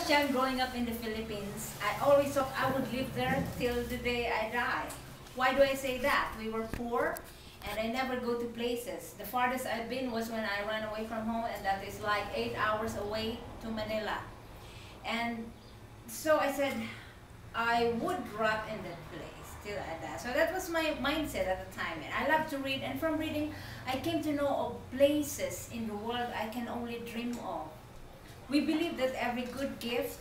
was young growing up in the Philippines, I always thought I would live there till the day I die. Why do I say that? We were poor and I never go to places. The farthest I've been was when I ran away from home, and that is like 8 hours away to Manila. And so I said, I would rot in that place till I die. So that was my mindset at the time. And I love to read, and from reading, I came to know of places in the world I can only dream of. We believe that every good gift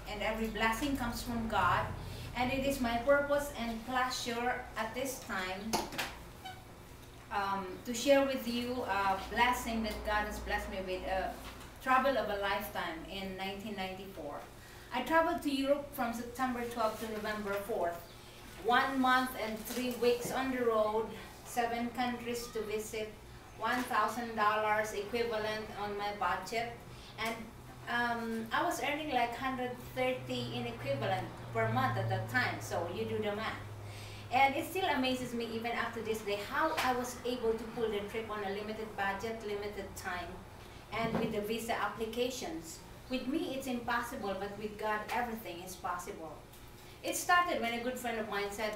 and every blessing comes from God, and it is my purpose and pleasure at this time to share with you a blessing that God has blessed me with, a travel of a lifetime in 1994. I traveled to Europe from September 12th to November 4th. 1 month and 3 weeks on the road, 7 countries to visit, $1,000 equivalent on my budget, and I was earning like 130 in equivalent per month at that time, so you do the math. And it still amazes me even after this day how I was able to pull the trip on a limited budget, limited time, and with the visa applications. With me it's impossible, but with God everything is possible. It started when a good friend of mine said,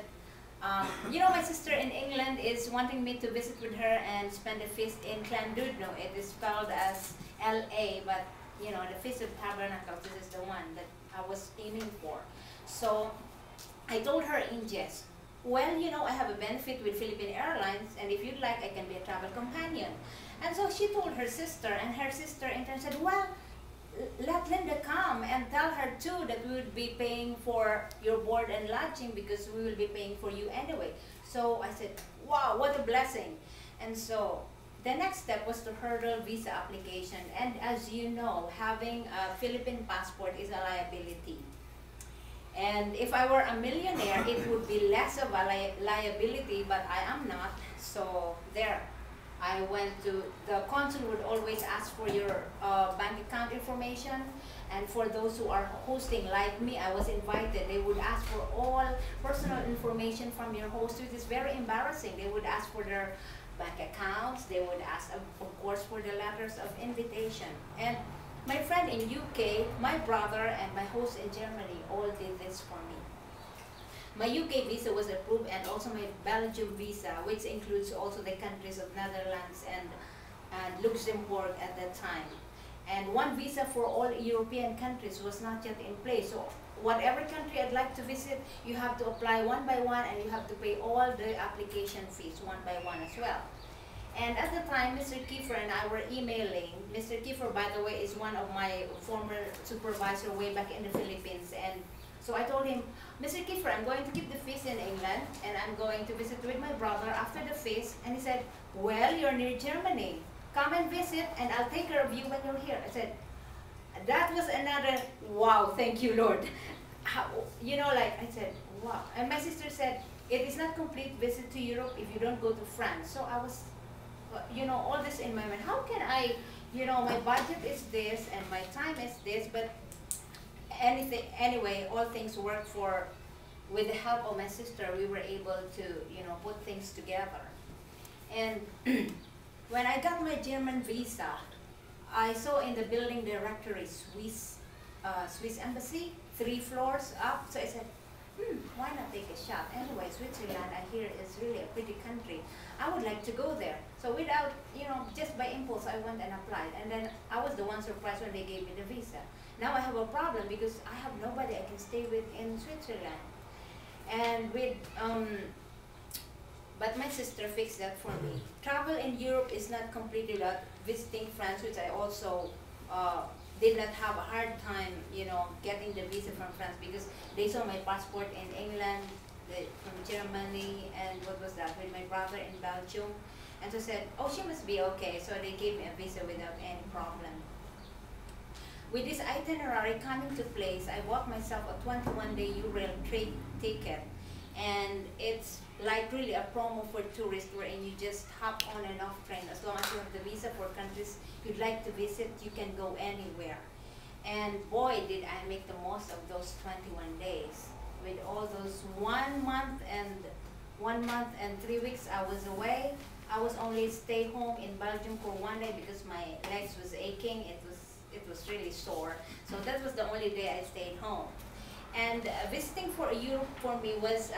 you know, my sister in England is wanting me to visit with her and spend a feast in Llandudno. It is spelled as L-A, but you know, the Feast of Tabernacles, this is the one that I was aiming for. So I told her in jest, well, you know, I have a benefit with Philippine Airlines, and if you'd like, I can be a travel companion. And so she told her sister, and her sister in turn said, well, let Linda come and tell her too that we would be paying for your board and lodging because we will be paying for you anyway. So I said, wow, what a blessing. And so the next step was to hurdle visa application, and as you know, having a Philippine passport is a liability. And if I were a millionaire, it would be less of a liability, but I am not, so there. I went to, the consul would always ask for your bank account information, and for those who are hosting like me, I was invited. They would ask for all personal information from your host, which is very embarrassing. They would ask for their bank accounts, they would ask, of course, for the letters of invitation. And my friend in UK, my brother, and my host in Germany all did this for me. My UK visa was approved, and also my Belgium visa, which includes also the countries of Netherlands and Luxembourg at that time. And one visa for all European countries was not yet in place. So whatever country I'd like to visit, you have to apply one by one, and you have to pay all the application fees one by one as well. And at the time, Mr. Kiefer and I were emailing. Mr. Kiefer, by the way, is one of my former supervisor way back in the Philippines. And so I told him, Mr. Kiefer, I'm going to keep the feast in England, and I'm going to visit with my brother after the feast. And he said, well, you're near Germany. Come and visit, and I'll take care of you when you're here. I said, that was another, wow, thank you, Lord. How, you know, like I said, wow. And my sister said, it is not complete visit to Europe if you don't go to France. So I was, you know, all this in my mind. How can I, you know, my budget is this and my time is this, but anything, anyway, all things work for, with the help of my sister, we were able to, you know, put things together. And when I got my German visa, I saw in the building directory Swiss embassy, 3 floors up. So I said, why not take a shot? Anyway, Switzerland, I hear, is really a pretty country. I would like to go there. So without, you know, just by impulse, I went and applied. And then I was the one surprised when they gave me the visa. Now I have a problem because I have nobody I can stay with in Switzerland. And with, but my sister fixed that for me. Travel in Europe is not complete without visiting France, which I also did not have a hard time, you know, getting the visa from France because they saw my passport in England, from Germany, and what was that, with my brother in Belgium. And so said, oh, she must be okay. So they gave me a visa without any problem. With this itinerary coming to place, I bought myself a 21-day Eurail trade ticket. And it's like really a promo for tourists wherein you just hop on and off train. As long as you have the visa for countries you'd like to visit, you can go anywhere. And boy, did I make the most of those 21 days. With all those 1 month and 3 weeks I was away, I was only stay home in Belgium for 1 day because my legs was aching. it was really sore. So that was the only day I stayed home. And visiting for Europe for me was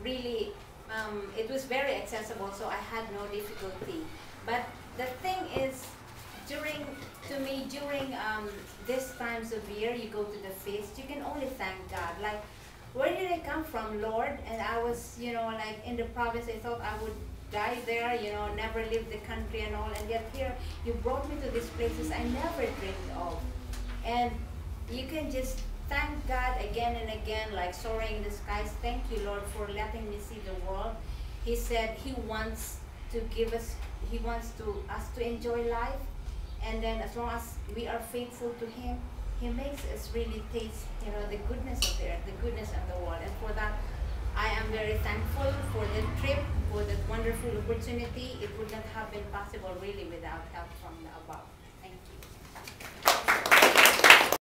really, it was very accessible, so I had no difficulty. But the thing is, during these times of year, you go to the feast, you can only thank God. Like, where did I come from, Lord? And I was, like in the province, I thought I would die there, never leave the country and all. And yet here, you brought me to these places I never dreamed of. And you can just thank God again and again, like soaring in the skies. Thank you, Lord, for letting me see the world. He said He wants to give us, He wants us to enjoy life. And then as long as we are faithful to Him, He makes us really taste, the goodness of the earth, the goodness of the world. And for that, I am very thankful for the trip, for that wonderful opportunity. It would not have been possible really without help from the above.